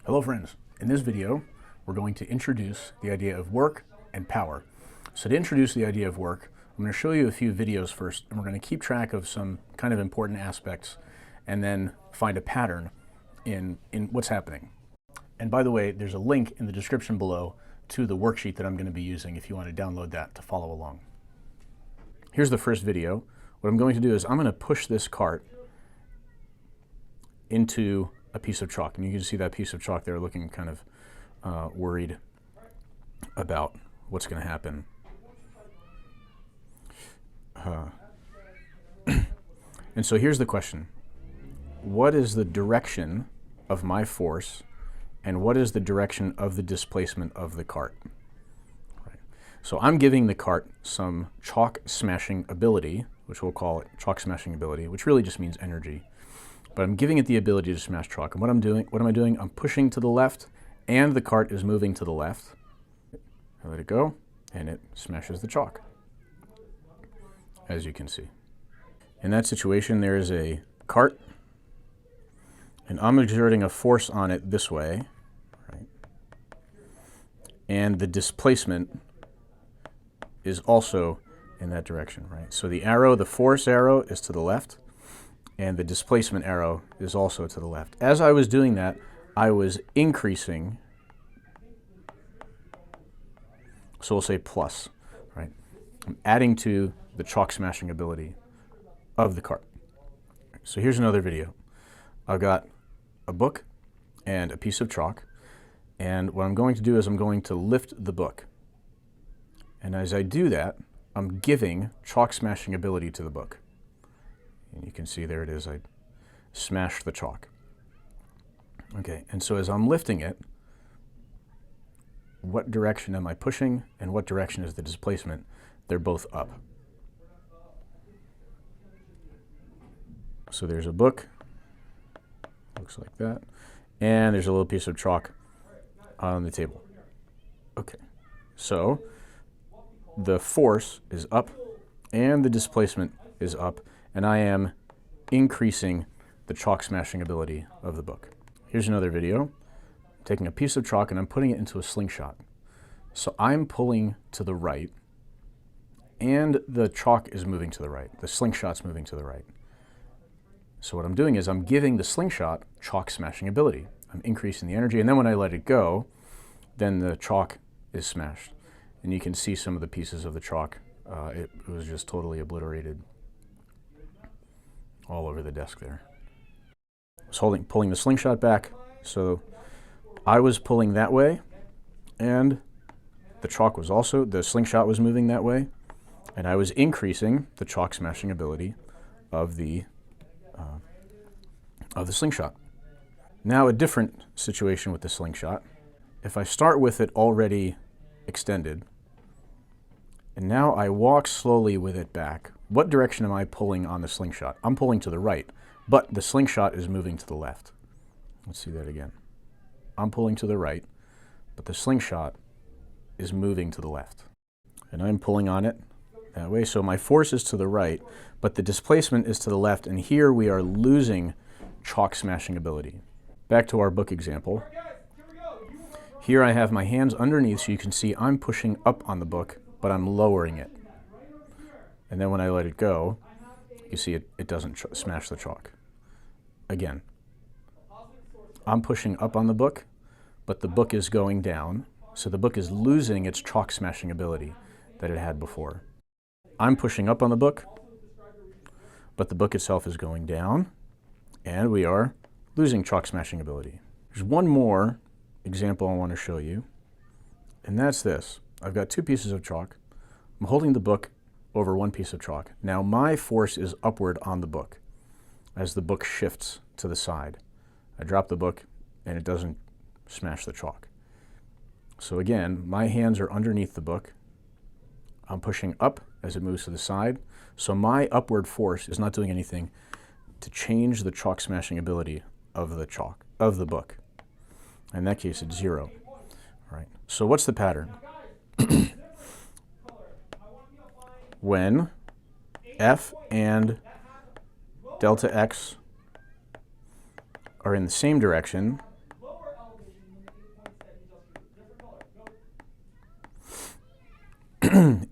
Hello friends, in this video we're going to introduce the idea of work and power. So to introduce the idea of work, I'm going to show you a few videos first, and we're going to keep track of some kind of important aspects and then find a pattern in what's happening. And by the way, there's a link in the description below to the worksheet that I'm going to be using if you want to download that to follow along. Here's the first video. What I'm going to do is I'm going to push this cart into a piece of chalk, and you can see that piece of chalk there looking kind of worried about what's going to happen. And so here's the question. What is the direction of my force, and what is the direction of the displacement of the cart? Right. So I'm giving the cart some chalk smashing ability, which we'll call it chalk smashing ability, which really just means energy. But I'm giving it the ability to smash chalk. And what am I doing? I'm pushing to the left, and the cart is moving to the left. I let it go, and it smashes the chalk, as you can see. In that situation, there is a cart, and I'm exerting a force on it this way, right? And the displacement is also in that direction, right? So the arrow, the force arrow, is to the left, and the displacement arrow is also to the left. As I was doing that, I was increasing, so we'll say plus, right? I'm adding to the chalk smashing ability of the cart. So here's another video. I've got a book and a piece of chalk, and what I'm going to do is I'm going to lift the book. And as I do that, I'm giving chalk smashing ability to the book. And you can see there it is, I smashed the chalk. Okay, and so as I'm lifting it, what direction am I pushing and what direction is the displacement? They're both up. So there's a book, looks like that, and there's a little piece of chalk on the table. Okay, so the force is up and the displacement is up, and I am increasing the chalk smashing ability of the book. Here's another video. I'm taking a piece of chalk and I'm putting it into a slingshot. So I'm pulling to the right, and the chalk is moving to the right. The slingshot's moving to the right. So what I'm doing is I'm giving the slingshot chalk smashing ability. I'm increasing the energy, and then when I let it go, then the chalk is smashed. And you can see some of the pieces of the chalk. It was just totally obliterated all over the desk there. I was pulling the slingshot back, so I was pulling that way, and the chalk was also, the slingshot was moving that way, and I was increasing the chalk smashing ability of the slingshot. Now a different situation with the slingshot. If I start with it already extended, and now I walk slowly with it back, what direction am I pulling on the slingshot? I'm pulling to the right, but the slingshot is moving to the left. Let's see that again. I'm pulling to the right, but the slingshot is moving to the left. And I'm pulling on it that way, so my force is to the right, but the displacement is to the left, and here we are losing chalk smashing ability. Back to our book example. Here I have my hands underneath, so you can see I'm pushing up on the book, but I'm lowering it. And then when I let it go, you see it doesn't smash the chalk. Again, I'm pushing up on the book, but the book is going down, so the book is losing its chalk smashing ability that it had before. I'm pushing up on the book, but the book itself is going down, and we are losing chalk smashing ability. There's one more example I want to show you, and that's this. I've got two pieces of chalk. I'm holding the book over one piece of chalk. Now my force is upward on the book as the book shifts to the side. I drop the book and it doesn't smash the chalk. So again, my hands are underneath the book. I'm pushing up as it moves to the side. So my upward force is not doing anything to change the chalk smashing ability of the book. In that case, it's 0. All right. So what's the pattern? When F and delta x are in the same direction,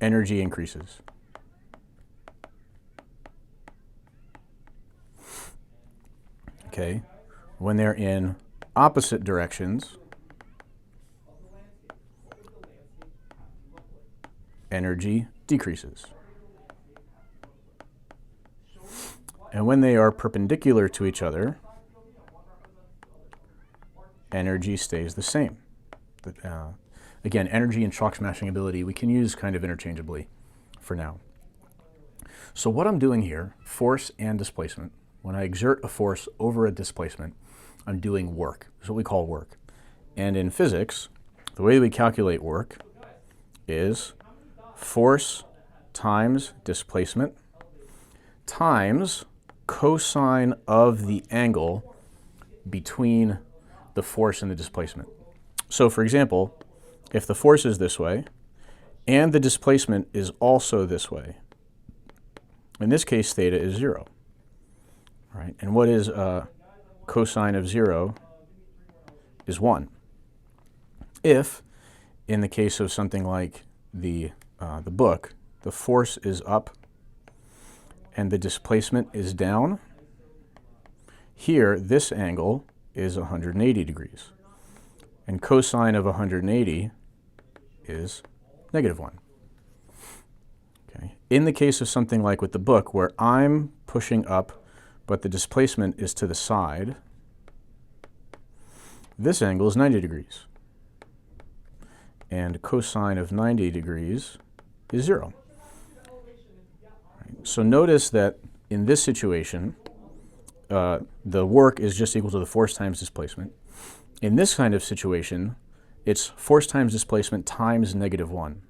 energy increases. Okay, when they're in opposite directions, energy decreases. And when they are perpendicular to each other, energy stays the same. Again, energy and chalk smashing ability we can use kind of interchangeably for now. So what I'm doing here, force and displacement, when I exert a force over a displacement, I'm doing work. That's what we call work. And in physics, the way we calculate work is force times displacement times cosine of the angle between the force and the displacement. So for example, if the force is this way and the displacement is also this way, in this case theta is 0. Right? And what is cosine of 0 is 1. If, in the case of something like the book, the force is up and the displacement is down, here this angle is 180 degrees. And cosine of 180 is -1. Okay. In the case of something like with the book, where I'm pushing up but the displacement is to the side, this angle is 90 degrees. And cosine of 90 degrees is 0. Right. So notice that in this situation, the work is just equal to the force times displacement. In this kind of situation, it's force times displacement times -1.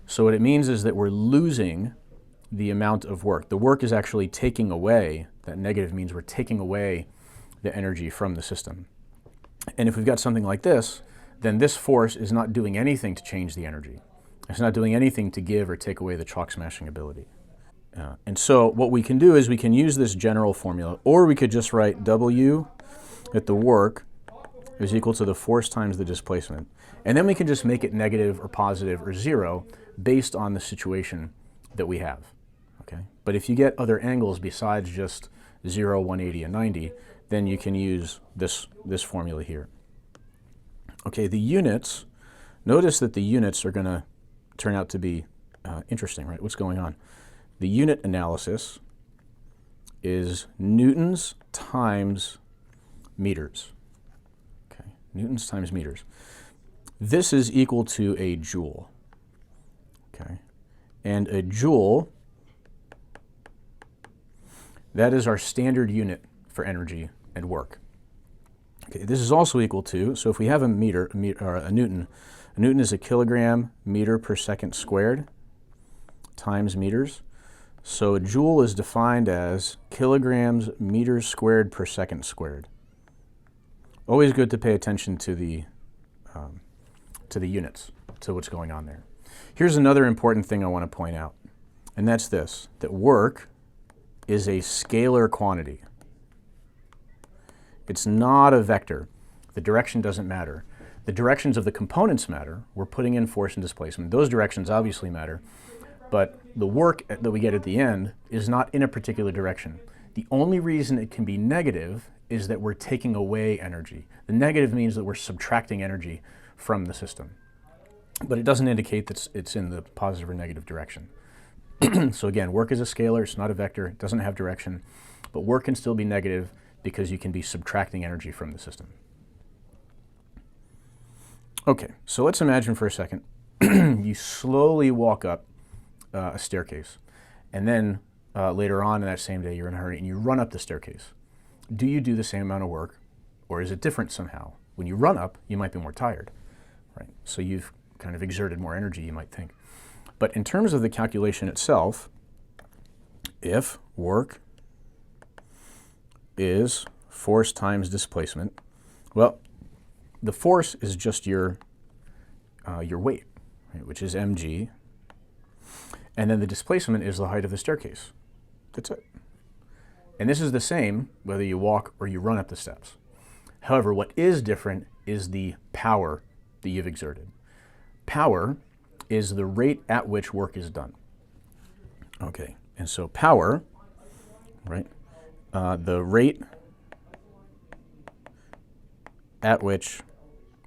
So what it means is that we're losing the amount of work. The work is actually taking away, that negative means we're taking away the energy from the system. And if we've got something like this, then this force is not doing anything to change the energy. It's not doing anything to give or take away the chalk smashing ability. And so what we can do is we can use this general formula, or we could just write W at the work is equal to the force times the displacement. And then we can just make it negative or positive or 0 based on the situation that we have. Okay? But if you get other angles besides just 0, 180, and 90, then you can use this formula here. Okay, the units, notice that the units are going to turn out to be interesting, right? What's going on? The unit analysis is newtons times meters. Okay, newtons times meters. This is equal to a joule. Okay, and a joule, that is our standard unit for energy and work. Okay, this is also equal to, so if we have a newton is a kilogram meter per second squared times meters. So a joule is defined as kilograms meters squared per second squared. Always good to pay attention to the units, to what's going on there. Here's another important thing I want to point out, and that's this, that work is a scalar quantity. It's not a vector. The direction doesn't matter. The directions of the components matter. We're putting in force and displacement. Those directions obviously matter, but the work that we get at the end is not in a particular direction. The only reason it can be negative is that we're taking away energy. The negative means that we're subtracting energy from the system, but it doesn't indicate that it's in the positive or negative direction. So again, work is a scalar, it's not a vector, it doesn't have direction, but work can still be negative because you can be subtracting energy from the system. Okay, so let's imagine for a second you slowly walk up a staircase, and then later on in that same day you're in a hurry and you run up the staircase. Do you do the same amount of work, or is it different somehow? When you run up, you might be more tired, right? So you've kind of exerted more energy, you might think. But in terms of the calculation itself, if work is force times displacement, well, the force is just your weight, right, which is mg, and then the displacement is the height of the staircase. That's it. And this is the same whether you walk or you run up the steps. However, what is different is the power that you've exerted. Power is the rate at which work is done. Okay, and so power, right, the rate at which,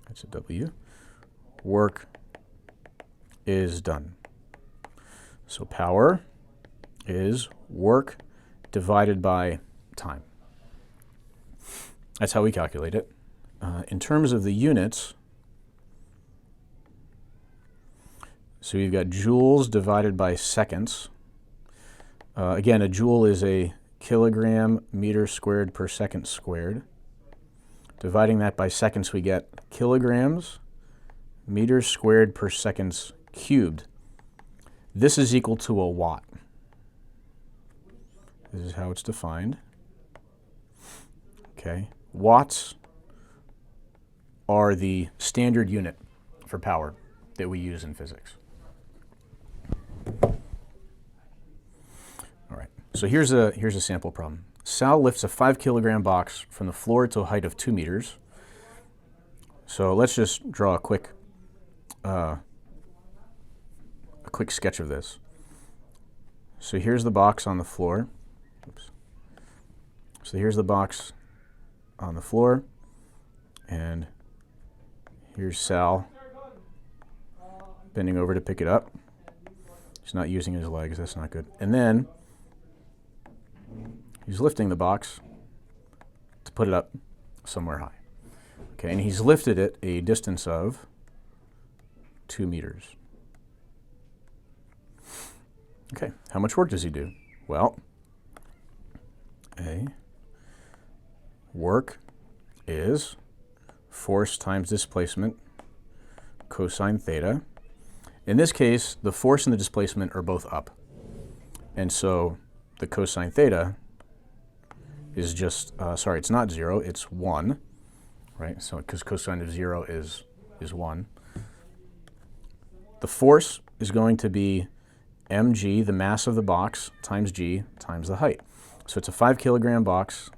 that's a W, work is done. So power is work divided by time. That's how we calculate it. In terms of the units, so you've got joules divided by seconds. Again, a joule is a kilogram meter squared per second squared. Dividing that by seconds, we get kilograms meters squared per seconds cubed. This is equal to a watt. This is how it's defined. Okay, watts are the standard unit for power that we use in physics. All right, so here's a sample problem. Sal lifts a 5 kilogram box from the floor to a height of 2 meters. So let's just draw a quick sketch of this. So here's the box on the floor. Oops. So here's the box on the floor, and here's Sal bending over to pick it up. He's not using his legs, that's not good. And then he's lifting the box to put it up somewhere high. Okay, and he's lifted it a distance of 2 meters. Okay, how much work does he do? Well, work is force times displacement cosine theta. In this case, the force and the displacement are both up. And so the cosine theta is just, sorry, it's not 0, it's 1, right? So because cosine of 0 is 1. The force is going to be mg, the mass of the box, times g, times the height. So it's a 5 kilogram box.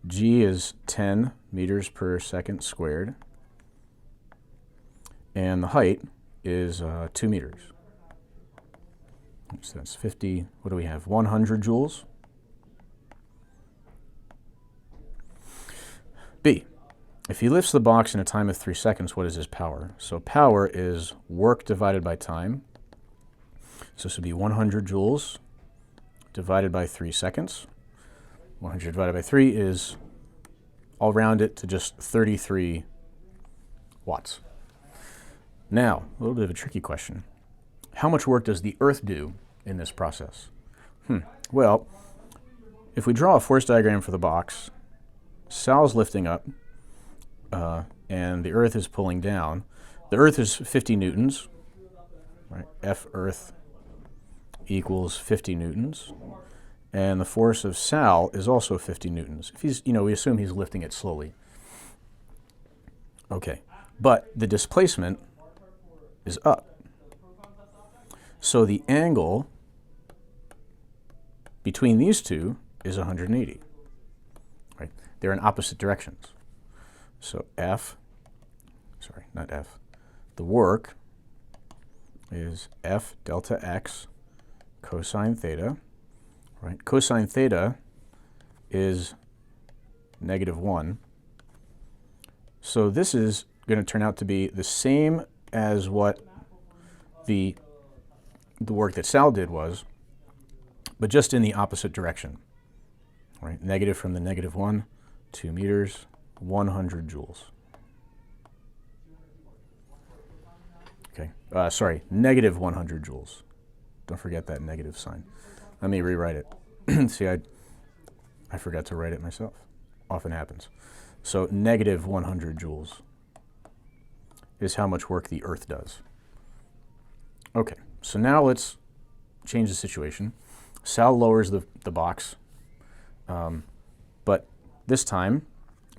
G is 10 meters per second squared. And the height is 2 meters. So that's 50, what do we have? 100 joules. B, if he lifts the box in a time of 3 seconds, what is his power? So power is work divided by time. So this would be 100 joules divided by 3 seconds. 100 divided by 3 is, I'll round it to just 33 watts. Now, a little bit of a tricky question. How much work does the Earth do in this process? Well, if we draw a force diagram for the box, Sal's lifting up, and the Earth is pulling down. The Earth is 50 newtons, right? F Earth equals 50 newtons. And the force of Sal is also 50 newtons. If he's, we assume he's lifting it slowly. Okay, but the displacement is up. So the angle between these two is 180. Right? They're in opposite directions. So the work is F delta X cosine theta. Right? Cosine theta is -1. So this is going to turn out to be the same as what the work that Sal did was, but just in the opposite direction. Right? Negative from the -1, 2 meters, 100 joules. Okay, sorry, -100 joules. Don't forget that negative sign. Let me rewrite it. See, I forgot to write it myself. Often happens. So -100 joules is how much work the Earth does. Okay, so now let's change the situation. Sal lowers the box, but this time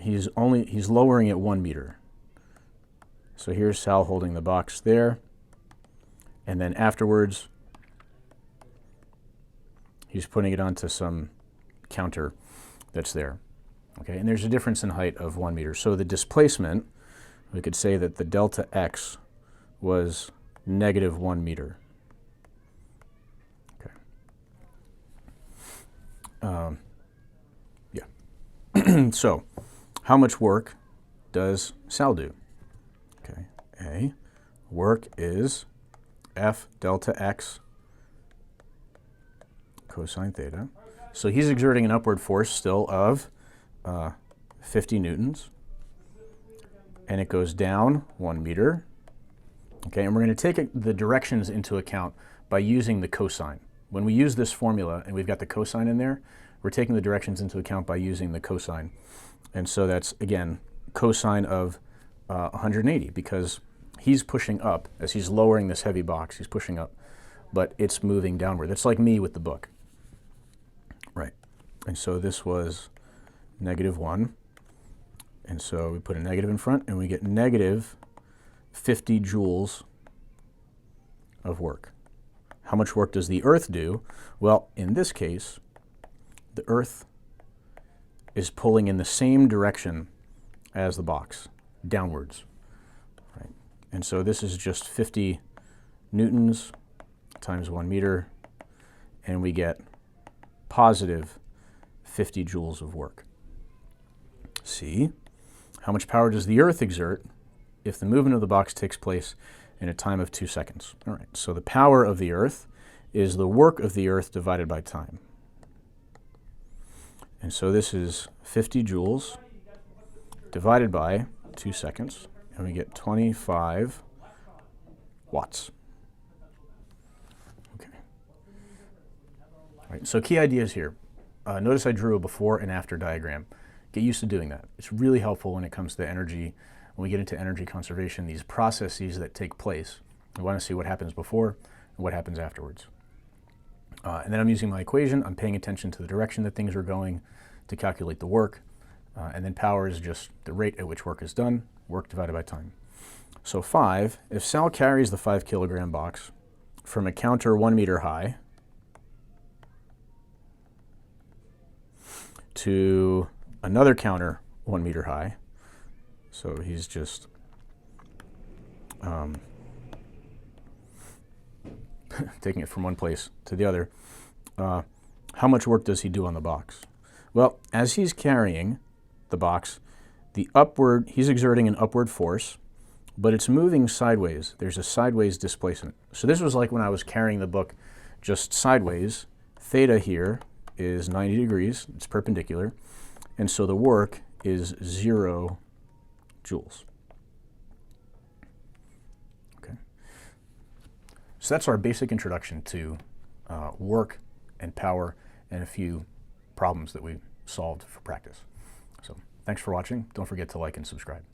he's lowering it 1 meter. So here's Sal holding the box there, and then afterwards he's putting it onto some counter that's there. Okay, and there's a difference in height of 1 meter. So the displacement we could say that the delta x was -1 meter. Okay. Yeah. So, how much work does Sal do? Okay. A, work is F delta x cosine theta. So he's exerting an upward force still of 50 newtons. And it goes down 1 meter. Okay, and we're going to take the directions into account by using the cosine. When we use this formula and we've got the cosine in there, we're taking the directions into account by using the cosine. And so that's, again, cosine of 180, because he's pushing up. As he's lowering this heavy box, he's pushing up, but it's moving downward. That's like me with the book. Right. And so this was -1. And so we put a negative in front, and we get -50 joules of work. How much work does the Earth do? Well, in this case, the Earth is pulling in the same direction as the box, downwards. Right? And so this is just 50 newtons times 1 meter, and we get positive 50 joules of work. C, how much power does the Earth exert if the movement of the box takes place in a time of 2 seconds? All right, so the power of the Earth is the work of the Earth divided by time. And so this is 50 joules divided by 2 seconds, and we get 25 watts. Okay. All right, so key ideas here. Notice I drew a before and after diagram. Get used to doing that. It's really helpful when it comes to energy. When we get into energy conservation, these processes that take place, we want to see what happens before and what happens afterwards. And then I'm using my equation. I'm paying attention to the direction that things are going to calculate the work. And then power is just the rate at which work is done, work divided by time. So 5, if Sal carries the 5 kilogram box from a counter 1 meter high to another counter 1 meter high, so he's just taking it from one place to the other, how much work does he do on the box? Well, as he's carrying the box, he's exerting an upward force, but it's moving sideways. There's a sideways displacement. So this was like when I was carrying the book just sideways. Theta here is 90 degrees, it's perpendicular, and so the work is 0 joules. Okay. So that's our basic introduction to work and power and a few problems that we solved for practice. So thanks for watching. Don't forget to like and subscribe.